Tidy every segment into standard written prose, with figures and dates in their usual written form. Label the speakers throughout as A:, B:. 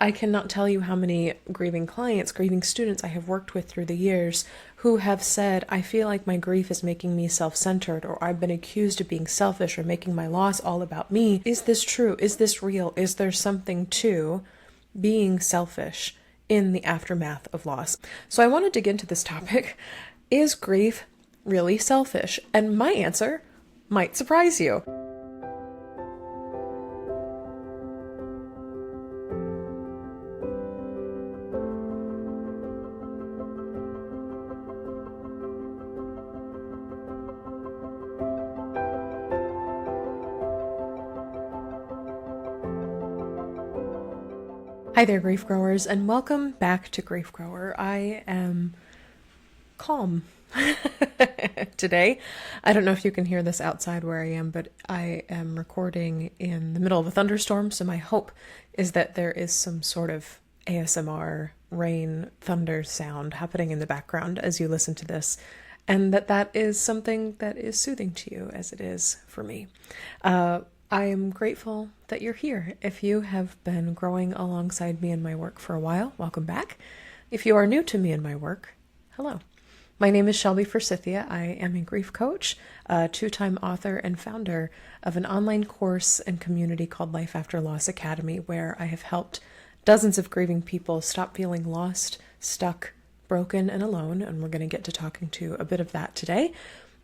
A: I cannot tell you how many grieving clients, grieving students I have worked with through the years who have said, I feel like my grief is making me self-centered, or I've been accused of being selfish or making my loss all about me. Is this true? Is this real? Is there something to being selfish in the aftermath of loss? So I want to dig into this topic. Is grief really selfish? And my answer might surprise you. Hi there, grief growers, and welcome back to Grief Grower. I am calm today. I don't know if you can hear this outside where I am, but I am recording in the middle of a thunderstorm, so my hope is that there is some sort of ASMR rain thunder sound happening in the background as you listen to this, and that is something that is soothing to you as it is for me. I am grateful that you're here. If you have been growing alongside me in my work for a while, welcome back. If you are new to me and my work, hello. My name is Shelby Forsythia. I am a grief coach, a two-time author and founder of an online course and community called Life After Loss Academy, where I have helped dozens of grieving people stop feeling lost, stuck, broken, and alone, and we're going to get to talking to a bit of that today,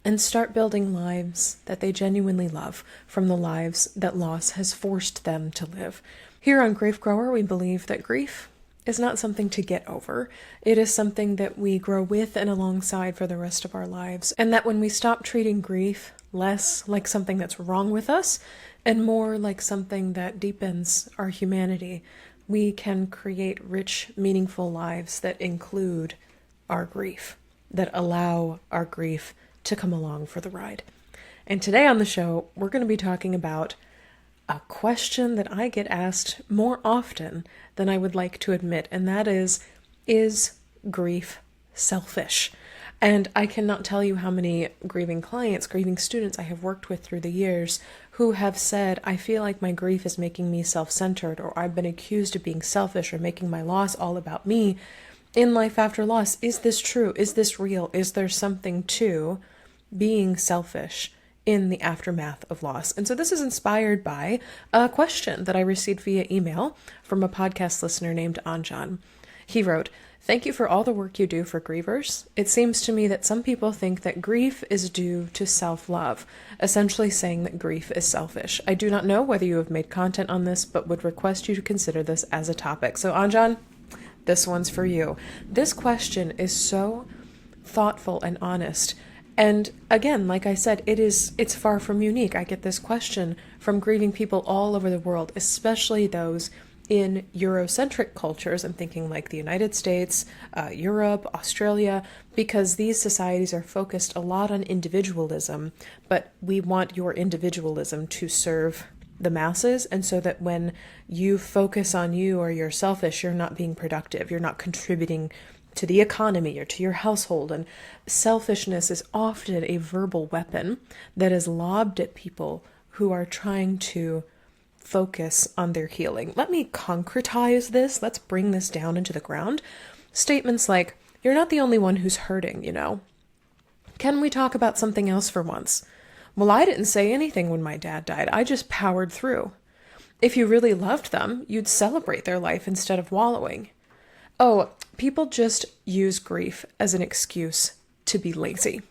A: and start building lives that they genuinely love from the lives that loss has forced them to live. Here on Grief Grower, we believe that grief is not something to get over. It is something that we grow with and alongside for the rest of our lives, and that when we stop treating grief less like something that's wrong with us and more like something that deepens our humanity, we can create rich, meaningful lives that include our grief, that allow our grief to come along for the ride. And today on the show, we're going to be talking about a question that I get asked more often than I would like to admit, and that is grief selfish? And I cannot tell you how many grieving clients, grieving students I have worked with through the years who have said, I feel like my grief is making me self-centered, or I've been accused of being selfish or making my loss all about me in life after loss. Is this true? Is this real? Is there something to being selfish in the aftermath of loss? And so this is inspired by a question that I received via email from a podcast listener named Anjan. He wrote, "Thank you for all the work you do for grievers. It seems to me that some people think that grief is due to self-love, essentially saying that grief is selfish. I do not know whether you have made content on this, but would request you to consider this as a topic." So Anjan, this one's for you. This question is so thoughtful and honest. And again, like I said, it's far from unique. I get this question from grieving people all over the world, especially those in Eurocentric cultures. I'm thinking like the United States, Europe, Australia, because these societies are focused a lot on individualism, but we want your individualism to serve the masses, and so that when you focus on you or you're selfish, you're not being productive, you're not contributing to the economy or to your household. And selfishness is often a verbal weapon that is lobbed at people who are trying to focus on their healing. Let me concretize this. Let's bring this down into the ground. Statements like, you're not the only one who's hurting, you know. Can we talk about something else for once? Well, I didn't say anything when my dad died. I just powered through. If you really loved them, you'd celebrate their life instead of wallowing. Oh, people just use grief as an excuse to be lazy.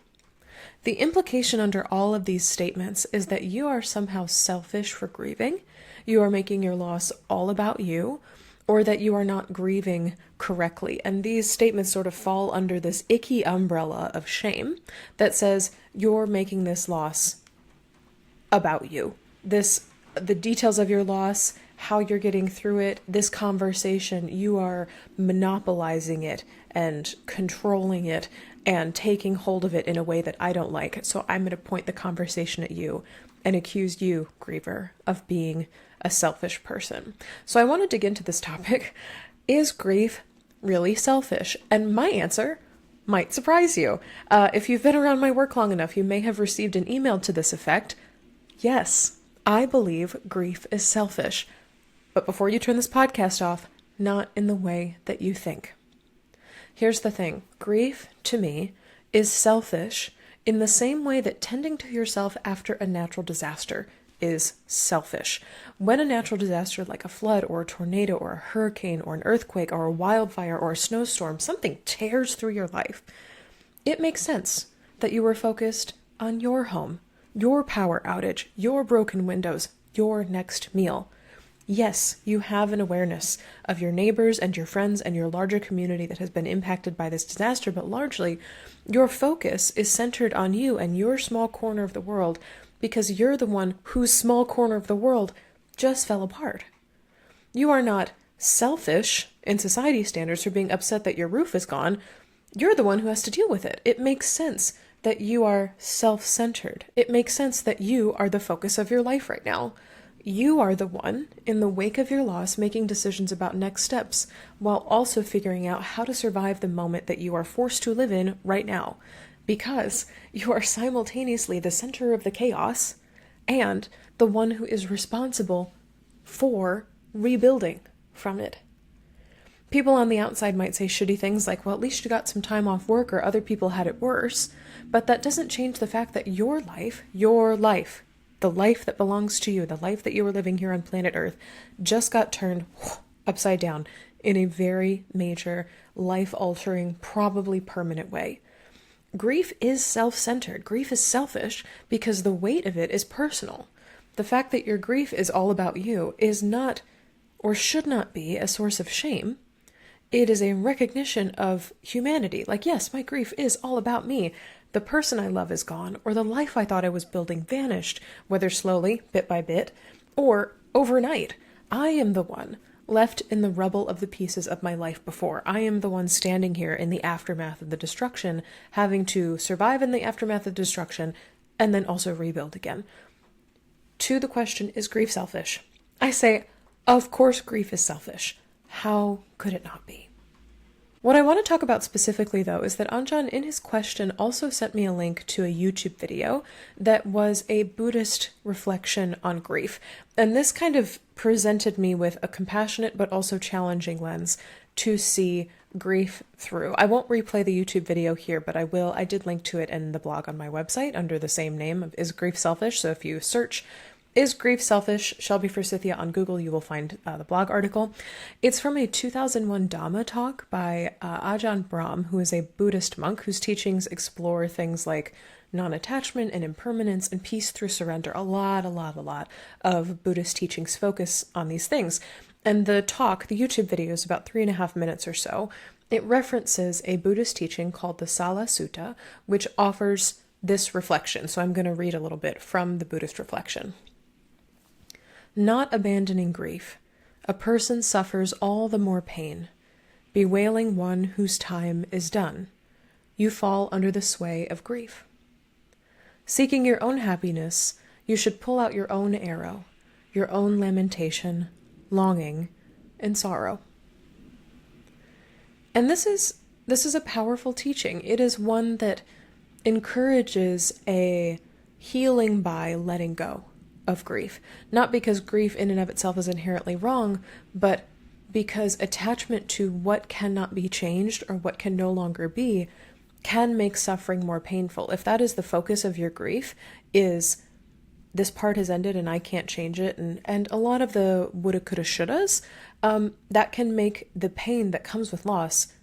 A: The implication under all of these statements is that you are somehow selfish for grieving, you are making your loss all about you, or that you are not grieving correctly. And these statements sort of fall under this icky umbrella of shame that says you're making this loss about you. The details of your loss, how you're getting through it, this conversation, you are monopolizing it and controlling it and taking hold of it in a way that I don't like. So I'm going to point the conversation at you and accuse you, griever, of being a selfish person. So I want to dig into this topic. Is grief really selfish? And my answer might surprise you. If you've been around my work long enough, you may have received an email to this effect. Yes, I believe grief is selfish. But before you turn this podcast off, not in the way that you think. Here's the thing. Grief, to me, is selfish in the same way that tending to yourself after a natural disaster is selfish. When a natural disaster like a flood or a tornado or a hurricane or an earthquake or a wildfire or a snowstorm, something tears through your life, it makes sense that you were focused on your home, your power outage, your broken windows, your next meal. Yes, you have an awareness of your neighbors and your friends and your larger community that has been impacted by this disaster, but largely your focus is centered on you and your small corner of the world because you're the one whose small corner of the world just fell apart. You are not selfish in society standards for being upset that your roof is gone. You're the one who has to deal with it. It makes sense that you are self-centered. It makes sense that you are the focus of your life right now. You are the one, in the wake of your loss, making decisions about next steps, while also figuring out how to survive the moment that you are forced to live in right now, because you are simultaneously the center of the chaos and the one who is responsible for rebuilding from it. People on the outside might say shitty things like, well, at least you got some time off work, or other people had it worse, but that doesn't change the fact that your life, the life that belongs to you, the life that you were living here on planet Earth, just got turned upside down in a very major, life-altering, probably permanent way. Grief is self-centered. Grief is selfish because the weight of it is personal. The fact that your grief is all about you is not, or should not be, a source of shame. It is a recognition of humanity. Like, yes, my grief is all about me. The person I love is gone, or the life I thought I was building vanished, whether slowly, bit by bit, or overnight. I am the one left in the rubble of the pieces of my life before. I am the one standing here in the aftermath of the destruction, having to survive in the aftermath of destruction, and then also rebuild again. To the question, is grief selfish? I say, of course grief is selfish. How could it not be? What I want to talk about specifically, though, is that Anjan, in his question, also sent me a link to a YouTube video that was a Buddhist reflection on grief. And this kind of presented me with a compassionate but also challenging lens to see grief through. I won't replay the YouTube video here, but I will. I did link to it in the blog on my website under the same name of Is Grief Selfish? So if you search Is Grief Selfish? Shelby Forsythia on Google, you will find the blog article. It's from a 2001 Dhamma talk by Ajahn Brahm, who is a Buddhist monk whose teachings explore things like non-attachment and impermanence and peace through surrender. A lot of Buddhist teachings focus on these things. And the talk, the YouTube video, is about 3.5 minutes or so. It references a Buddhist teaching called the Sala Sutta, which offers this reflection. So I'm going to read a little bit from the Buddhist reflection. Not abandoning grief, a person suffers all the more pain, bewailing one whose time is done. You fall under the sway of grief. Seeking your own happiness, you should pull out your own arrow, your own lamentation, longing, and sorrow. And this is a powerful teaching. It is one that encourages a healing by letting go of grief. Not because grief in and of itself is inherently wrong, but because attachment to what cannot be changed or what can no longer be can make suffering more painful. If that is the focus of your grief, is this part has ended and I can't change it, and a lot of the woulda, coulda, shouldas, that can make the pain that comes with loss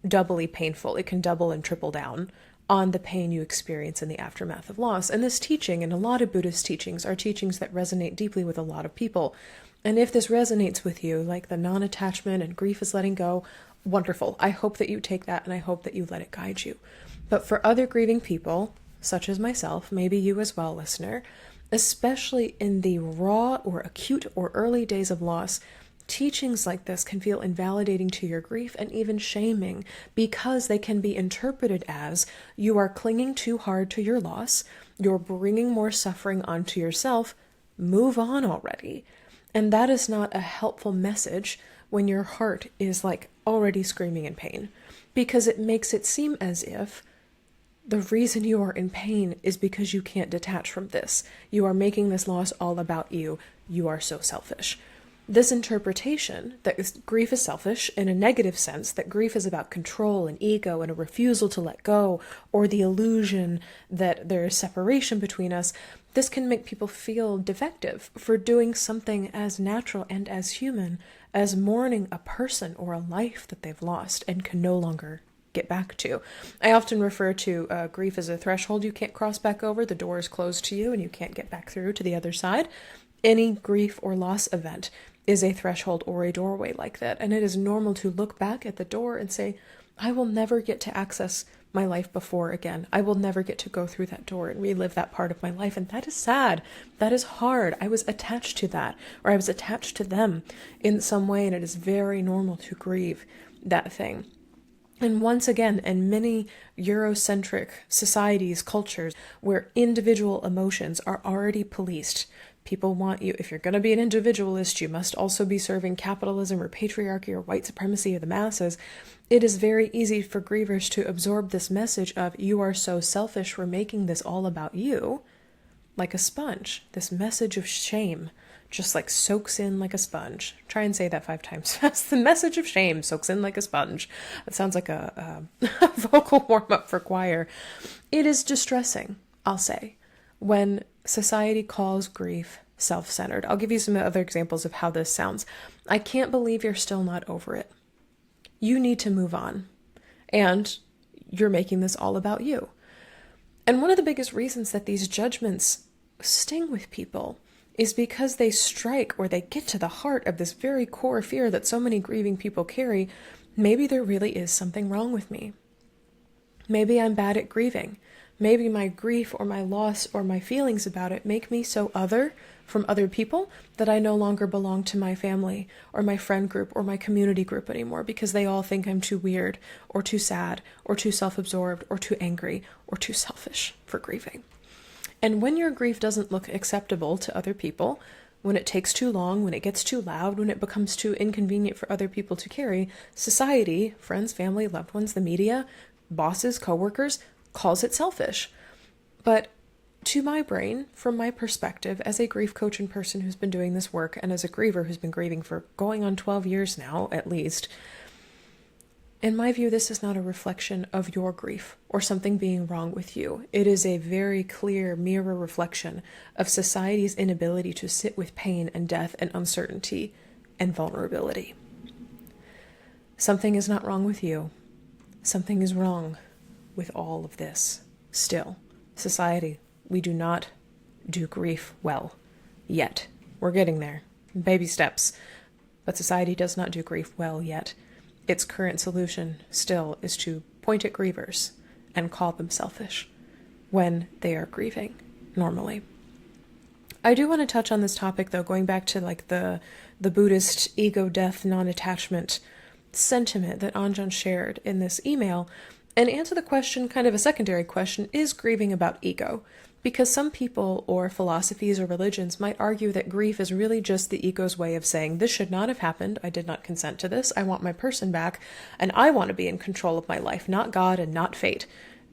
A: doubly painful. It can double and triple down on the pain you experience in the aftermath of loss. And this teaching, and a lot of Buddhist teachings, are teachings that resonate deeply with a lot of people. And if this resonates with you, like the non-attachment and grief is letting go, wonderful. I hope that you take that and I hope that you let it guide you. But for other grieving people, such as myself, maybe you as well, listener, especially in the raw or acute or early days of loss, teachings like this can feel invalidating to your grief and even shaming, because they can be interpreted as you are clinging too hard to your loss, you're bringing more suffering onto yourself, move on already. And that is not a helpful message when your heart is like already screaming in pain, because it makes it seem as if the reason you are in pain is because you can't detach from this. You are making this loss all about you. You are so selfish. This interpretation that grief is selfish in a negative sense, that grief is about control and ego and a refusal to let go, or the illusion that there is separation between us, this can make people feel defective for doing something as natural and as human as mourning a person or a life that they've lost and can no longer get back to. I often refer to grief as a threshold you can't cross back over. The door is closed to you and you can't get back through to the other side. Any grief or loss event is a threshold or a doorway like that. And it is normal to look back at the door and say, I will never get to access my life before again. I will never get to go through that door and relive that part of my life. And that is sad. That is hard. I was attached to that, or I was attached to them in some way. And it is very normal to grieve that thing. And once again, in many Eurocentric societies, cultures, where individual emotions are already policed, people want you, if you're going to be an individualist, you must also be serving capitalism or patriarchy or white supremacy of the masses. It is very easy for grievers to absorb this message of, you are so selfish, we're making this all about you, like a sponge. This message of shame just like soaks in like a sponge. Try and say that 5 times fast. The message of shame soaks in like a sponge. It sounds like a vocal warm-up for choir. It is distressing, I'll say, when society calls grief self-centered. I'll give you some other examples of how this sounds. I can't believe you're still not over it. You need to move on. And you're making this all about you. And one of the biggest reasons that these judgments sting with people is because they strike, or they get to the heart of this very core fear that so many grieving people carry. Maybe there really is something wrong with me. Maybe I'm bad at grieving. Maybe my grief or my loss or my feelings about it make me so other from other people that I no longer belong to my family or my friend group or my community group anymore, because they all think I'm too weird or too sad or too self-absorbed or too angry or too selfish for grieving. And when your grief doesn't look acceptable to other people, when it takes too long, when it gets too loud, when it becomes too inconvenient for other people to carry, society, friends, family, loved ones, the media, bosses, coworkers, calls it selfish. But to my brain, from my perspective, as a grief coach and person who's been doing this work, and as a griever who's been grieving for going on 12 years now, at least, in my view, this is not a reflection of your grief or something being wrong with you. It is a very clear mirror reflection of society's inability to sit with pain and death and uncertainty and vulnerability. Something is not wrong with you. Something is wrong with all of this. Still, society, we do not do grief well yet. We're getting there. Baby steps. But society does not do grief well yet. Its current solution still is to point at grievers and call them selfish when they are grieving normally. I do want to touch on this topic, though, going back to like the Buddhist ego death non-attachment sentiment that Anjan shared in this email, and answer the question, kind of a secondary question, is grieving about ego? Because some people or philosophies or religions might argue that grief is really just the ego's way of saying, this should not have happened, I did not consent to this, I want my person back, and I want to be in control of my life, not God and not fate.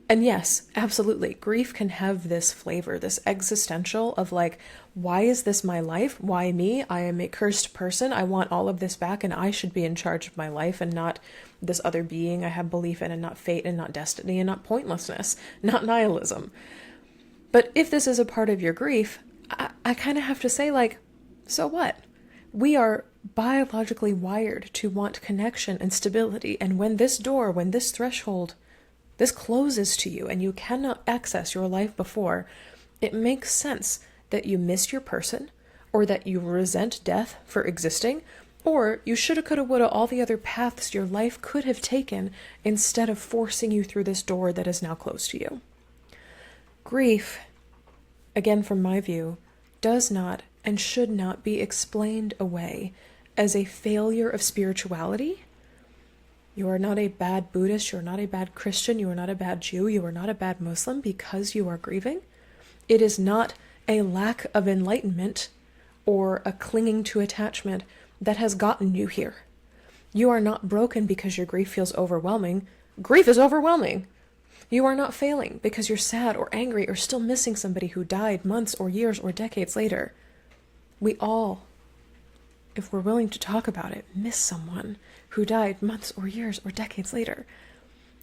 A: And yes, absolutely, grief can have this flavor, this existential of like, why is this my life? Why me? I am a cursed person, I want all of this back, and I should be in charge of my life and not this other being I have belief in, and not fate and not destiny and not pointlessness, not nihilism. But if this is a part of your grief, I kind of have to say, like, so what? We are biologically wired to want connection and stability. And when this door, when this threshold, this closes to you and you cannot access your life before, it makes sense that you miss your person, or that you resent death for existing, or you shoulda, coulda, woulda, all the other paths your life could have taken instead of forcing you through this door that is now closed to you. Grief, again from my view, does not and should not be explained away as a failure of spirituality. You are not a bad Buddhist, you are not a bad Christian, you are not a bad Jew, you are not a bad Muslim because you are grieving. It is not a lack of enlightenment or a clinging to attachment that has gotten you here. You are not broken because your grief feels overwhelming. Grief is overwhelming. You are not failing because you're sad or angry or still missing somebody who died months or years or decades later. We all if we're willing to talk about it, miss someone who died months or years or decades later.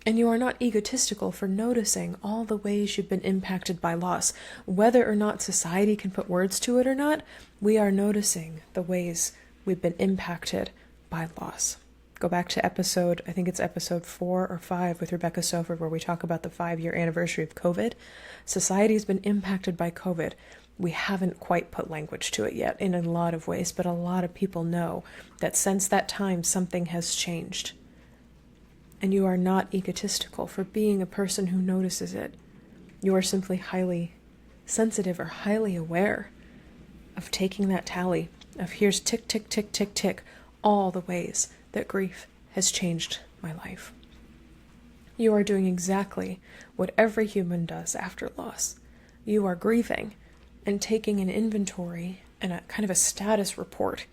A: And you are not egotistical for noticing all the ways you've been impacted by loss. Whether or not society can put words to it or not, we are noticing the ways we've been impacted by loss. Go back to episode 4 or 5 with Rebecca Soford, where we talk about the 5-year anniversary of COVID. Society's been impacted by COVID. We haven't quite put language to it yet in a lot of ways, but a lot of people know that since that time, something has changed. And you are not egotistical for being a person who notices it. You are simply highly sensitive or highly aware of taking that tally of here's tick, tick, tick, tick, tick, all the ways that grief has changed my life. You are doing exactly what every human does after loss. You are grieving and taking an inventory and a kind of a status report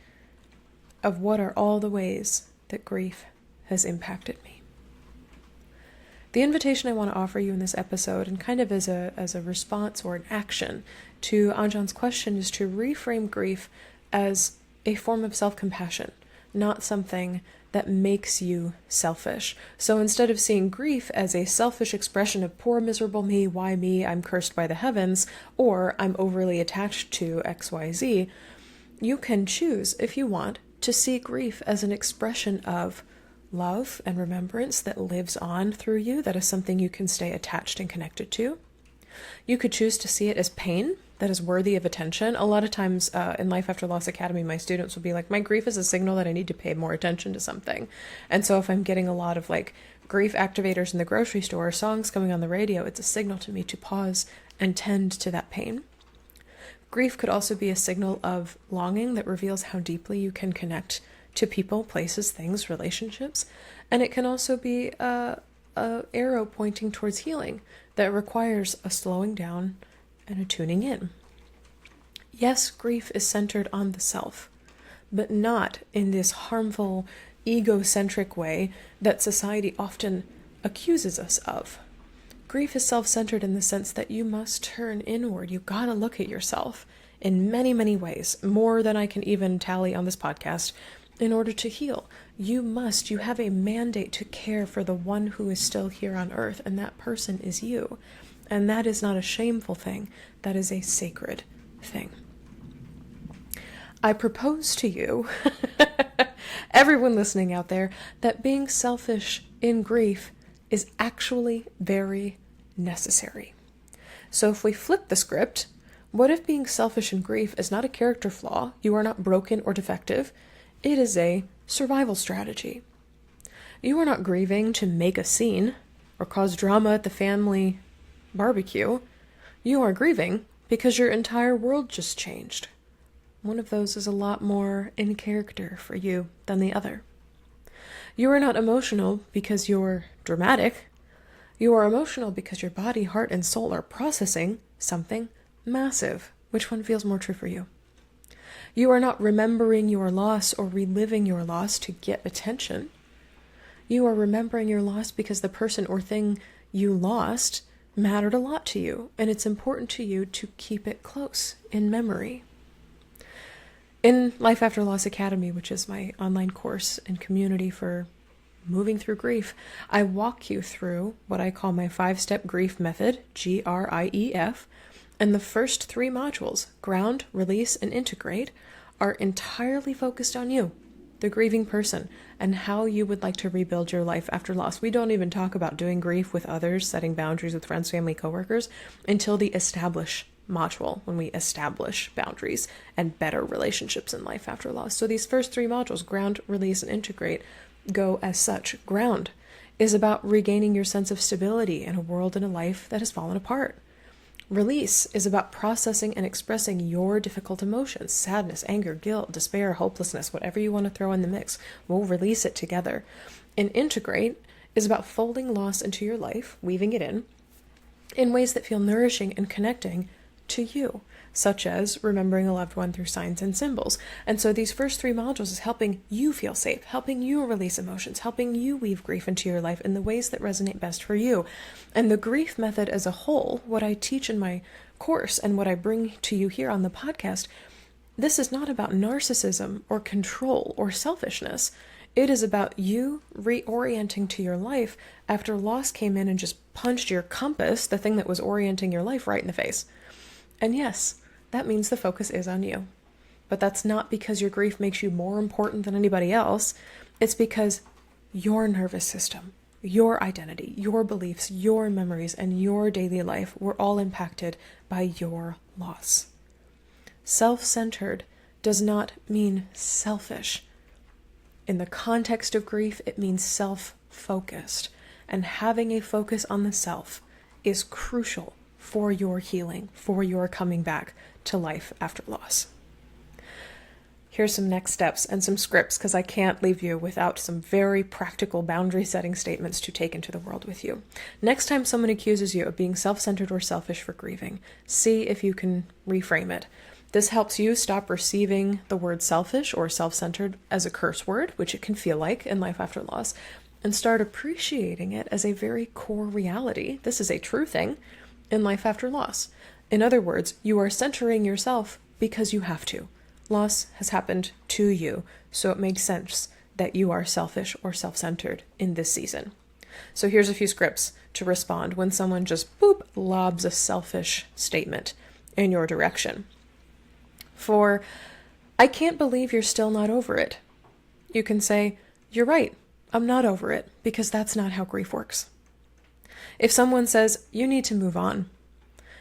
A: of what are all the ways that grief has impacted me. The invitation I want to offer you in this episode, and kind of as a response or an action to Anjan's question, is to reframe grief as a form of self-compassion, not something that makes you selfish. So instead of seeing grief as a selfish expression of poor miserable me, why me, I'm cursed by the heavens, or I'm overly attached to XYZ, you can choose, if you want, to see grief as an expression of love and remembrance that lives on through you, that is something you can stay attached and connected to. You could choose to see it as pain that is worthy of attention. A lot of times in Life After Loss Academy, my students will be like, my grief is a signal that I need to pay more attention to something. And so if I'm getting a lot of like grief activators in the grocery store or songs coming on the radio, it's a signal to me to pause and tend to that pain. Grief could also be a signal of longing that reveals how deeply you can connect to people, places, things, relationships. And it can also be a arrow pointing towards healing that requires a slowing down and a tuning in. Yes, grief is centered on the self, but not in this harmful, egocentric way that society often accuses us of. Grief is self-centered in the sense that you must turn inward. You gotta look at yourself in many, many ways, more than I can even tally on this podcast, in order to heal. You have a mandate to care for the one who is still here on earth, and that person is you. And that is not a shameful thing. That is a sacred thing. I propose to you, everyone listening out there, that being selfish in grief is actually very necessary. So if we flip the script, what if being selfish in grief is not a character flaw? You are not broken or defective. It is a survival strategy. You are not grieving to make a scene or cause drama at the family barbecue. You are grieving because your entire world just changed. One of those is a lot more in character for you than the other. You are not emotional because you're dramatic. You are emotional because your body, heart, and soul are processing something massive. Which one feels more true for you? You are not remembering your loss or reliving your loss to get attention. You are remembering your loss because the person or thing you lost mattered a lot to you, and it's important to you to keep it close in memory. In Life After Loss Academy, which is my online course and community for moving through grief, I walk you through what I call my 5-step grief method, GRIEF, and the first 3 modules, ground, release, and integrate, are entirely focused on you, the grieving person, and how you would like to rebuild your life after loss. We don't even talk about doing grief with others, setting boundaries with friends, family, coworkers, until the establish module, when we establish boundaries and better relationships in life after loss. So these first 3 modules, ground, release, and integrate, go as such. Ground is about regaining your sense of stability in a world and a life that has fallen apart. Release is about processing and expressing your difficult emotions, sadness, anger, guilt, despair, hopelessness, whatever you want to throw in the mix. We'll release it together. And integrate is about folding loss into your life, weaving it in ways that feel nourishing and connecting to you, such as remembering a loved one through signs and symbols. And so these first 3 modules is helping you feel safe, helping you release emotions, helping you weave grief into your life in the ways that resonate best for you. And the grief method as a whole, what I teach in my course and what I bring to you here on the podcast, This is not about narcissism or control or selfishness. It is about you reorienting to your life after loss came in and just punched your compass, the thing that was orienting your life, right in the face. And yes, that means the focus is on you. But that's not because your grief makes you more important than anybody else. It's because your nervous system, your identity, your beliefs, your memories, and your daily life were all impacted by your loss. Self-centered does not mean selfish. In the context of grief, it means self-focused. And having a focus on the self is crucial for your healing, for your coming back to life after loss. Here's some next steps and some scripts, because I can't leave you without some very practical boundary setting statements to take into the world with you. Next time someone accuses you of being self-centered or selfish for grieving, see if you can reframe it. This helps you stop receiving the word selfish or self-centered as a curse word, which it can feel like in life after loss, and start appreciating it as a very core reality. This is a true thing in life after loss. In other words, you are centering yourself because you have to. Loss has happened to you, so it makes sense that you are selfish or self-centered in this season. So here's a few scripts to respond when someone just boop lobs a selfish statement in your direction. For, I can't believe you're still not over it. You can say, you're right, I'm not over it, because that's not how grief works. If someone says, you need to move on,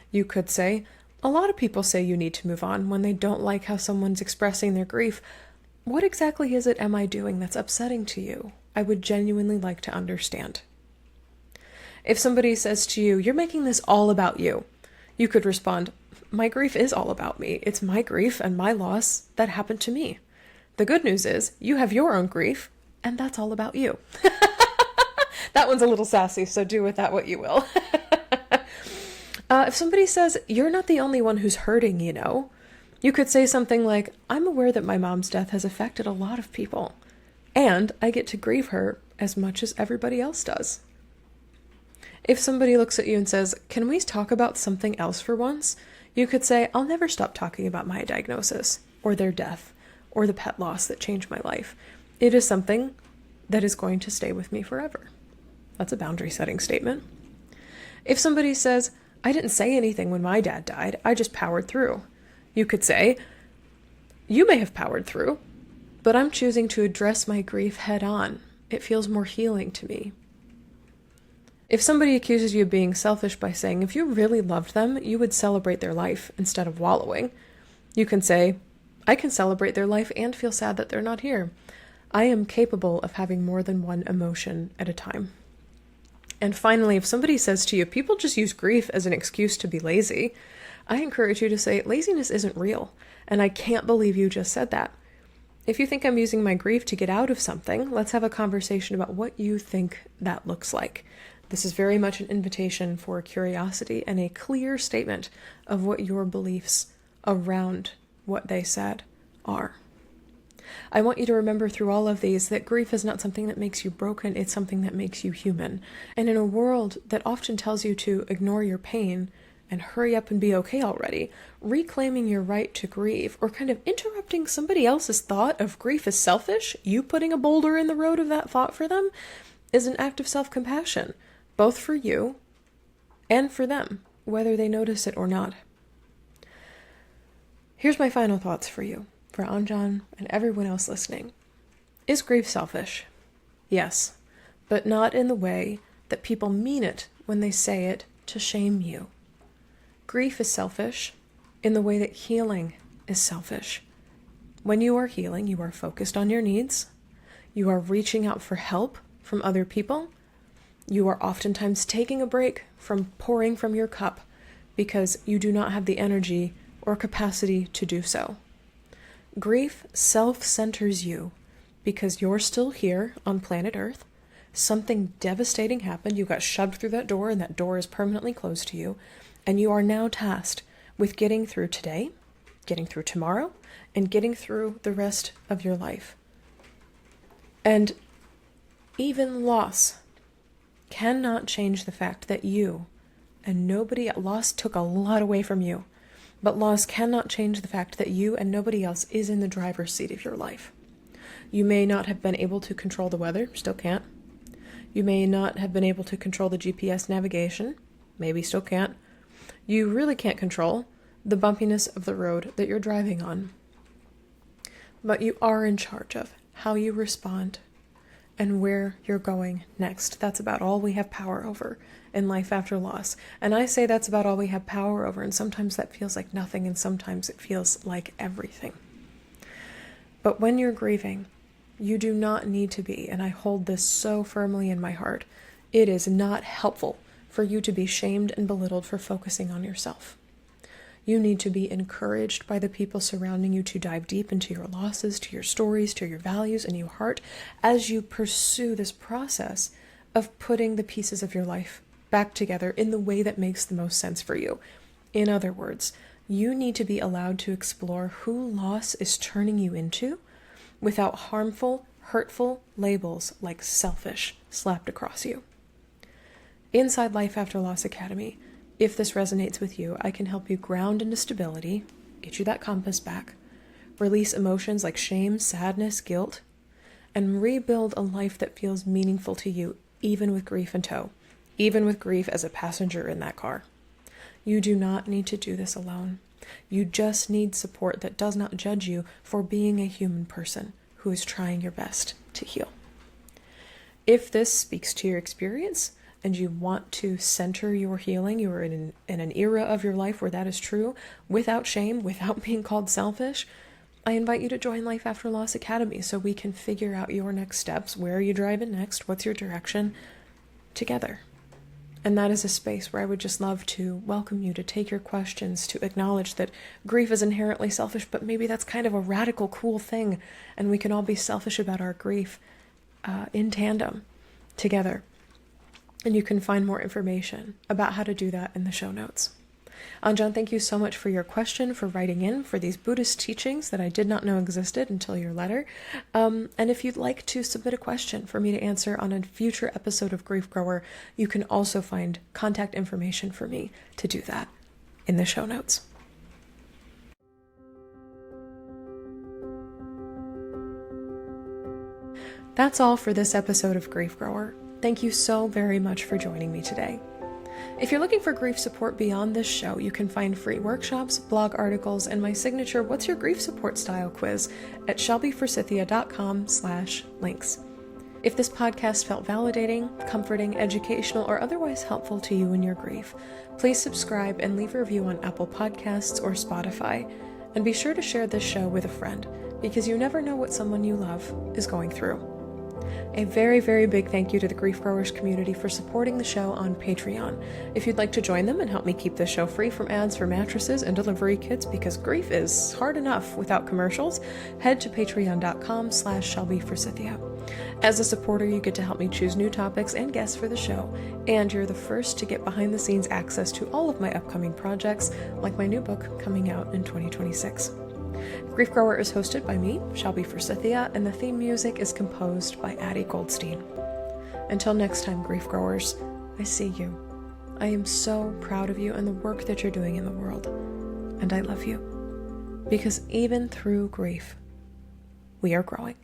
A: you could say, a lot of people say you need to move on when they don't like how someone's expressing their grief. What exactly is it am I doing that's upsetting to you? I would genuinely like to understand. If somebody says to you, you're making this all about you, you could respond, my grief is all about me. It's my grief and my loss that happened to me. The good news is you have your own grief, and that's all about you. That one's a little sassy, so do with that what you will. If somebody says, you're not the only one who's hurting, you could say something like, I'm aware that my mom's death has affected a lot of people, and I get to grieve her as much as everybody else does. If somebody looks at you and says, can we talk about something else for once? You could say, I'll never stop talking about my diagnosis, or their death, or the pet loss that changed my life. It is something that is going to stay with me forever. That's a boundary setting statement. If somebody says, I didn't say anything when my dad died, I just powered through. You could say, you may have powered through, but I'm choosing to address my grief head on. It feels more healing to me. If somebody accuses you of being selfish by saying, if you really loved them, you would celebrate their life instead of wallowing, you can say, I can celebrate their life and feel sad that they're not here. I am capable of having more than one emotion at a time. And finally, if somebody says to you, people just use grief as an excuse to be lazy, I encourage you to say, laziness isn't real, and I can't believe you just said that. If you think I'm using my grief to get out of something, let's have a conversation about what you think that looks like. This is very much an invitation for curiosity and a clear statement of what your beliefs around what they said are. I want you to remember through all of these that grief is not something that makes you broken, it's something that makes you human. And in a world that often tells you to ignore your pain and hurry up and be okay already, reclaiming your right to grieve or kind of interrupting somebody else's thought of grief as selfish, you putting a boulder in the road of that thought for them, is an act of self-compassion, both for you and for them, whether they notice it or not. Here's my final thoughts for you. For Anjan and everyone else listening. Is grief selfish? Yes, but not in the way that people mean it when they say it to shame you. Grief is selfish in the way that healing is selfish. When you are healing, you are focused on your needs. You are reaching out for help from other people. You are oftentimes taking a break from pouring from your cup because you do not have the energy or capacity to do so. Grief self-centers you because you're still here on planet Earth. Something devastating happened. You got shoved through that door and that door is permanently closed to you. And you are now tasked with getting through today, getting through tomorrow, and getting through the rest of your life. And even loss cannot change the fact that you and nobody at loss took a lot away from you. But loss cannot change the fact that you and nobody else is in the driver's seat of your life. You may not have been able to control the weather, still can't. You may not have been able to control the GPS navigation, maybe still can't. You really can't control the bumpiness of the road that you're driving on. But you are in charge of how you respond and where you're going next. That's about all we have power over in life after loss. And I say that's about all we have power over, and sometimes that feels like nothing, and sometimes it feels like everything. But when you're grieving, you do not need to be, and I hold this so firmly in my heart, it is not helpful for you to be shamed and belittled for focusing on yourself. You need to be encouraged by the people surrounding you to dive deep into your losses, to your stories, to your values and your heart as you pursue this process of putting the pieces of your life back together in the way that makes the most sense for you. In other words, you need to be allowed to explore who loss is turning you into without harmful, hurtful labels like selfish slapped across you. Inside Life After Loss Academy, if this resonates with you, I can help you ground into stability, get you that compass back, release emotions like shame, sadness, guilt, and rebuild a life that feels meaningful to you, even with grief in tow, even with grief as a passenger in that car. You do not need to do this alone. You just need support that does not judge you for being a human person who is trying your best to heal. If this speaks to your experience, and you want to center your healing, you are in an era of your life where that is true, without shame, without being called selfish, I invite you to join Life After Loss Academy so we can figure out your next steps. Where are you driving next? What's your direction? Together. And that is a space where I would just love to welcome you to take your questions, to acknowledge that grief is inherently selfish, but maybe that's kind of a radical, cool thing, and we can all be selfish about our grief in tandem, together. And you can find more information about how to do that in the show notes. Anjan, thank you so much for your question, for writing in, for these Buddhist teachings that I did not know existed until your letter. And if you'd like to submit a question for me to answer on a future episode of Grief Grower, you can also find contact information for me to do that in the show notes. That's all for this episode of Grief Grower. Thank you so very much for joining me today. If you're looking for grief support beyond this show, you can find free workshops, blog articles, and my signature What's Your Grief Support Style quiz at shelbyforsythia.com/links. If this podcast felt validating, comforting, educational, or otherwise helpful to you in your grief, please subscribe and leave a review on Apple Podcasts or Spotify. And be sure to share this show with a friend, because you never know what someone you love is going through. A very, very big thank you to the Grief Growers community for supporting the show on Patreon. If you'd like to join them and help me keep this show free from ads for mattresses and delivery kits, because grief is hard enough without commercials, head to patreon.com/shelbyforsythia. As a supporter, you get to help me choose new topics and guests for the show, and you're the first to get behind-the-scenes access to all of my upcoming projects, like my new book coming out in 2026. Grief Grower is hosted by me, Shelby Forsythia, and the theme music is composed by Addie Goldstein. Until next time, Grief Growers, I see you. I am so proud of you and the work that you're doing in the world, and I love you. Because even through grief, we are growing.